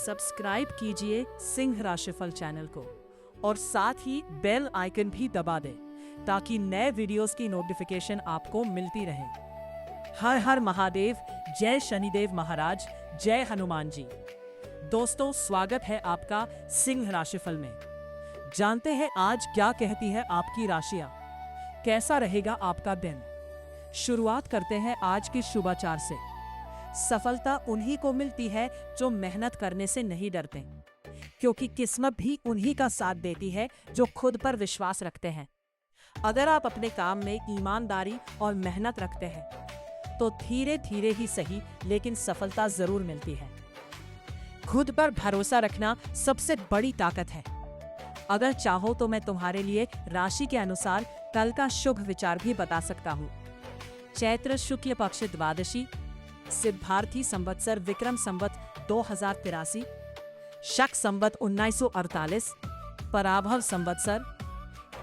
Subscribe कीजिए सिंह राशिफल channel को और साथ ही बेल आइकन भी दबा दें ताकि नए वीडियोस की नोटिफिकेशन आपको मिलती रहे। हर हर महादेव, जय शनिदेव महाराज, जय हनुमान जी। दोस्तों, स्वागत है आपका सिंह राशिफल में। जानते हैं आज क्या कहती है आपकी राशियां, कैसा रहेगा आपका दिन। शुरुआत करते हैं आज के शुभाचार से। सफलता उन्हीं को मिलती है जो मेहनत करने से नहीं डरते, क्योंकि किस्मत भी उन्हीं का साथ देती है जो खुद पर विश्वास रखते हैं। अगर आप अपने काम में ईमानदारी और मेहनत रखते हैं तो धीरे धीरे ही सही लेकिन सफलता जरूर मिलती है। खुद पर भरोसा रखना सबसे बड़ी ताकत है। अगर चाहो तो मैं तुम्हारे लिए राशि के अनुसार कल का शुभ विचार भी बता सकता हूँ। चैत्र शुक्ल पक्ष द्वादशी, सिद्धार्थी संवत्सर विक्रम संवत 2083, शक संवत 1948, पराभव संवत्सर,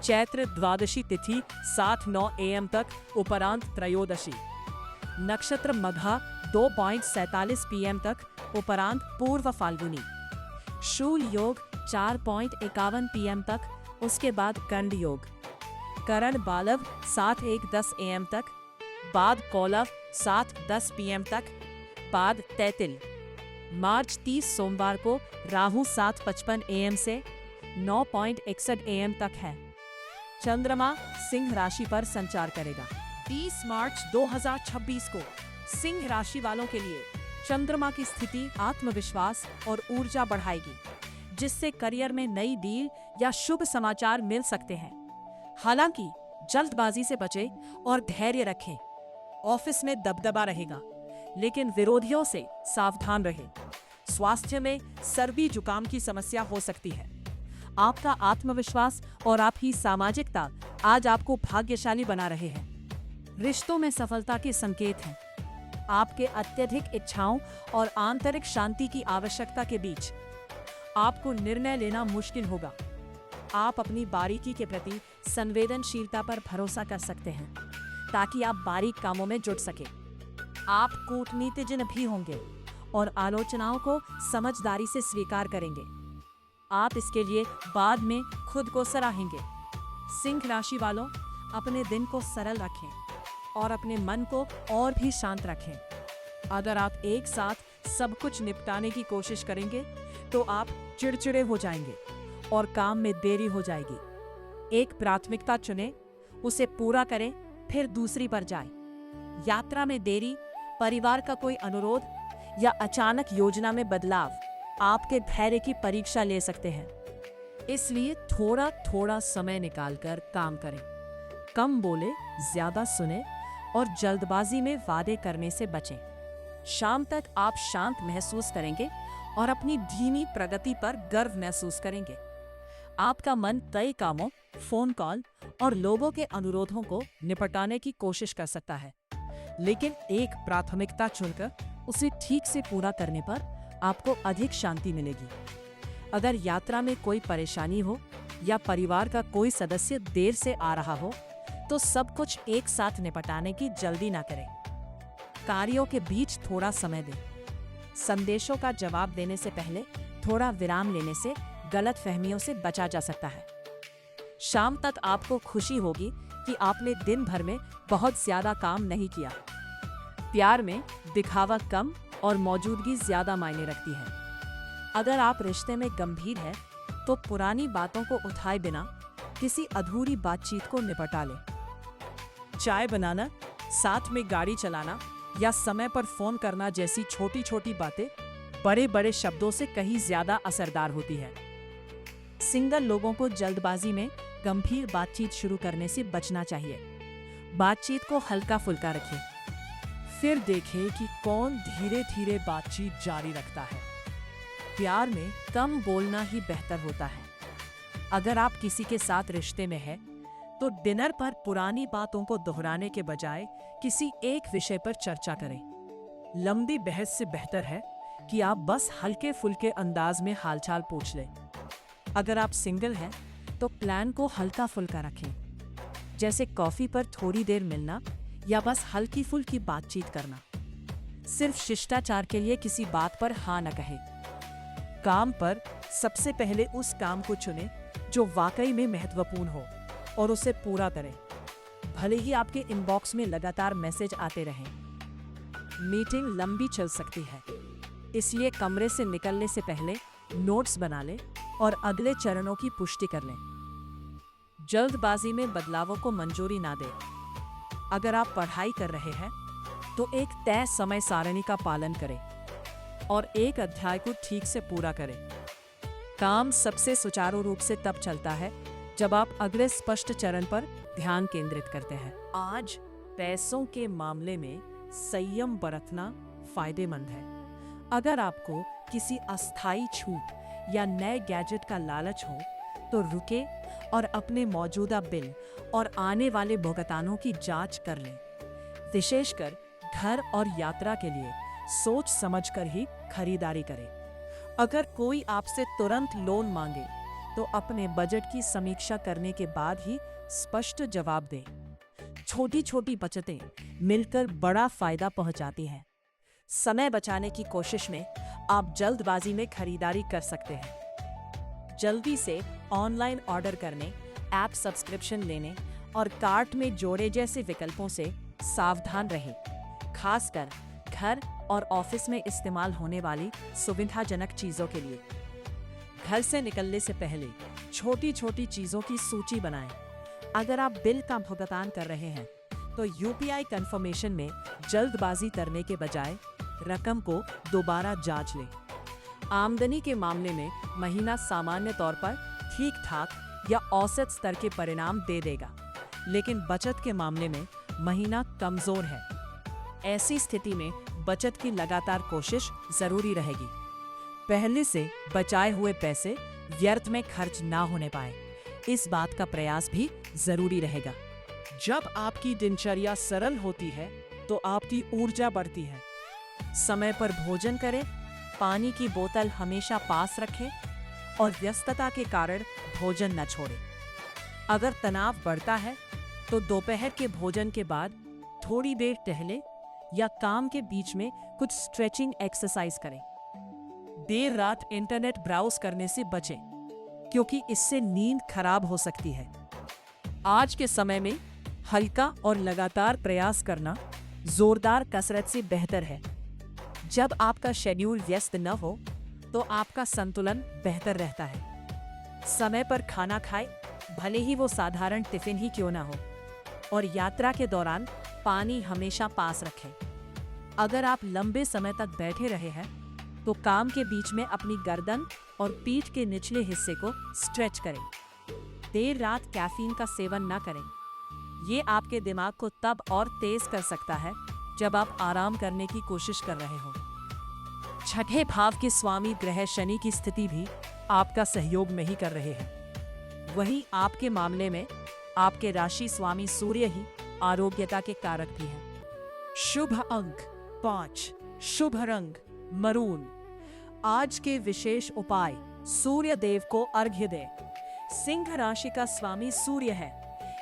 चैत्र द्वादशी तिथि 7-9 AM तक, उपरांत त्रयोदशी, नक्षत्र मघा 2:47 PM तक, उपरांत पूर्व फाल्गुनी, शूल योग 4:51 PM तक, उसके बाद कंड योग, करण बालव 7:10 AM तक, बाद कौलव 7:10 PM तक, बाद तैतिल। मार्च 30 सोमवार को राहु 7:55 AM से 9:61 AM तक है। चंद्रमा सिंह राशि पर संचार करेगा। 30 मार्च 2026 को सिंह राशि वालों के लिए चंद्रमा की स्थिति आत्मविश्वास और ऊर्जा बढ़ाएगी, जिससे करियर में नई डील या शुभ समाचार मिल सकते हैं। हालांकि जल्दबाजी से बचें और धैर्य रखें। ऑफिस में दबदबा रहेगा, लेकिन विरोधियों से सावधान रहें। स्वास्थ्य में सर्दी जुकाम की समस्या हो सकती है। आपका आत्मविश्वास और आपकी सामाजिकता आज आपको भाग्यशाली बना रहे हैं। रिश्तों में सफलता के संकेत हैं। आपके अत्यधिक इच्छाओं और आंतरिक शांति की आवश्यकता के बीच आपको निर्णय लेना मुश्किल होगा। आप अपनी बारीकी के प्रति संवेदनशीलता पर भरोसा कर सकते हैं ताकि आप बारीक कामों में जुट सके। आप कूटनीतिज्ञ भी होंगे और आलोचनाओं को समझदारी से स्वीकार करेंगे। आप इसके लिए बाद में खुद को सराहेंगे। सिंह राशि वालों, अपने दिन को सरल रखें और अपने मन को और भी शांत रखें। अगर आप एक साथ सब कुछ निपटाने की कोशिश करेंगे तो आप चिड़चिड़े हो जाएंगे और काम में देरी हो जाएगी। एक प्राथमिकता चुनें, उसे पूरा करें, फिर दूसरी पर जाएं। यात्रा में देरी, परिवार का कोई अनुरोध या अचानक योजना में बदलाव आपके धैर्य की परीक्षा ले सकते हैं। इसलिए थोड़ा थोड़ा समय निकालकर काम करें। कम बोले, ज्यादा सुने और जल्दबाजी में वादे करने से बचें। शाम तक आप शांत महसूस करेंगे और अपनी धीमी प्रगति पर गर्व महसूस करेंगे। आपका मन तय कामों, फोन कॉल और लोगों के अनुरोधों को निपटाने की कोशिश कर सकता है, लेकिन एक प्राथमिकता चुनकर उसे ठीक से पूरा करने पर आपको अधिक शांति मिलेगी। अगर यात्रा में कोई परेशानी हो या परिवार का कोई सदस्य देर से आ रहा हो तो सब कुछ एक साथ निपटाने की जल्दी ना करें। कार्यों के बीच थोड़ा समय दें। संदेशों का जवाब देने से पहले थोड़ा विराम लेने से गलतफहमियों से बचा जा सकता है। शाम तक आपको खुशी होगी कि आपने दिन भर में बहुत ज्यादा काम नहीं किया। प्यार में दिखावा कम और मौजूदगी ज्यादा मायने रखती है। अगर आप रिश्ते में गंभीर हैं तो पुरानी बातों को उठाए बिना किसी अधूरी बातचीत को निपटा लें। चाय बनाना, साथ में गाड़ी चलाना या समय पर फोन करना जैसी छोटी छोटी बातें बड़े बड़े शब्दों से कहीं ज्यादा असरदार होती है। सिंगल लोगों को जल्दबाजी में गंभीर बातचीत शुरू करने से बचना चाहिए। बातचीत को हल्का फुल्का रखें, फिर देखें कि कौन धीरे धीरे बातचीत जारी रखता है। प्यार में कम बोलना ही बेहतर होता है। अगर आप किसी के साथ रिश्ते में हैं तो डिनर पर पुरानी बातों को दोहराने के बजाय किसी एक विषय पर चर्चा करें। लंबी बहस से बेहतर है कि आप बस हल्के फुल्के अंदाज में हालचाल पूछ लें। अगर आप सिंगल हैं तो प्लान को हल्का फुल्का रखें, जैसे कॉफी पर थोड़ी देर मिलना या बस हल्की फुल्की बातचीत करना। सिर्फ शिष्टाचार के लिए किसी बात पर हाँ न कहें। काम पर सबसे पहले उस काम को चुनें जो वाकई में महत्वपूर्ण हो और उसे पूरा करें, भले ही आपके इनबॉक्स में लगातार मैसेज आते रहें। मीटिंग लंबी चल सकती है, इसलिए कमरे से निकलने से पहले नोट्स बना लें और अगले चरणों की पुष्टि कर लें। जल्दबाजी में बदलावों को मंजूरी ना दें। अगर आप पढ़ाई कर रहे हैं तो एक तय समय सारणी का पालन करें और एक अध्याय को ठीक से पूरा करें। काम सबसे सुचारू रूप से तब चलता है जब आप अगले स्पष्ट चरण पर ध्यान केंद्रित करते हैं। आज पैसों के मामले में संयम बरतना फायदेमंद है। अगर आपको किसी अस्थायी छूट या नए गैजेट का लालच हो तो रुके और अपने मौजूदा बिल और आने वाले भुगतानों की जांच कर लें। विशेषकर घर और यात्रा के लिए सोच समझकर ही खरीदारी करें। अगर कोई आपसे तुरंत लोन मांगे तो अपने बजट की समीक्षा करने के बाद ही स्पष्ट जवाब दें। छोटी छोटी बचतें मिलकर बड़ा फायदा पहुंचाती हैं। समय बचाने की कोशिश में आप जल्दबाजी में खरीदारी कर सकते हैं। जल्दी से ऑनलाइन ऑर्डर करने, ऐप सब्सक्रिप्शन लेने और कार्ट में जोड़े जैसे विकल्पों से सावधान रहें, खासकर घर और ऑफिस में इस्तेमाल होने वाली सुविधाजनक चीजों के लिए। घर से निकलने से पहले छोटी छोटी चीजों की सूची बनाएं। अगर आप बिल का भुगतान कर रहे हैं तो यूपीआई कंफर्मेशन में जल्दबाजी करने के बजाय रकम को दोबारा जांच लें। आमदनी के मामले में महीना सामान्य तौर पर ठीक-ठाक या औसत स्तर के परिणाम दे देगा, लेकिन बचत के मामले में महीना कमजोर है। ऐसी स्थिति में बचत की लगातार कोशिश जरूरी रहेगी। पहले से बचाए हुए पैसे व्यर्थ में खर्च ना होने पाए, इस बात का प्रयास भी जरूरी रहेगा। जब आपकी दिनचर्या सरल होती है तो आपकी ऊर्जा बढ़ती है। समय पर भोजन करें, पानी की बोतल हमेशा पास रखें और व्यस्तता के कारण भोजन न छोड़ें। अगर तनाव बढ़ता है तो दोपहर के भोजन के बाद थोड़ी देर टहलें या काम के बीच में कुछ स्ट्रेचिंग एक्सरसाइज करें। देर रात इंटरनेट ब्राउज करने से बचें, क्योंकि इससे नींद खराब हो सकती है। आज के समय में हल्का और लगातार प्रयास करना जोरदार कसरत से बेहतर है। जब आपका शेड्यूल व्यस्त न हो तो आपका संतुलन बेहतर रहता है। समय पर खाना खाएं, भले ही वो साधारण टिफिन ही क्यों ना हो, और यात्रा के दौरान पानी हमेशा पास रखें। अगर आप लंबे समय तक बैठे रहे हैं तो काम के बीच में अपनी गर्दन और पीठ के निचले हिस्से को स्ट्रेच करें। देर रात कैफीन का सेवन न करें, ये आपके दिमाग को तब और तेज कर सकता है जब आप आराम करने की कोशिश कर रहे हो। छठे भाव के स्वामी ग्रह शनि की स्थिति भी आपका सहयोग नहीं कर रहे हैं। वहीं आपके मामले में आपके राशि स्वामी सूर्य ही आरोग्यता के कारक भी हैं। शुभ अंक 5, शुभ रंग मरून। आज के विशेष उपाय: सूर्य देव को अर्घ्य दें। सिंह राशि का स्वामी सूर्य है,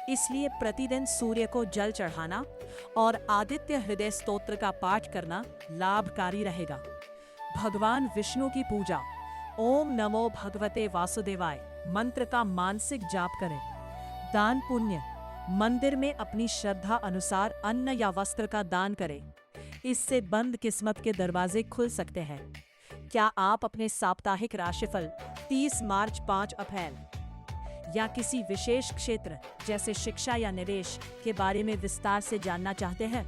इसलिए प्रतिदिन सूर्य को जल चढ़ाना और आदित्य हृदय स्तोत्र का पाठ करना लाभकारी रहेगा। भगवान विष्णु की पूजा, ओम नमो भगवते वासुदेवाय मंत्र का मानसिक जाप करें। दान पुण्य: मंदिर में अपनी श्रद्धा अनुसार अन्न या वस्त्र का दान करें। इससे बंद किस्मत के दरवाजे खुल सकते हैं। क्या आप अपने साप्ताहिक राशिफल 30 मार्च 5 अप्रैल या किसी विशेष क्षेत्र जैसे शिक्षा या निवेश के बारे में विस्तार से जानना चाहते हैं?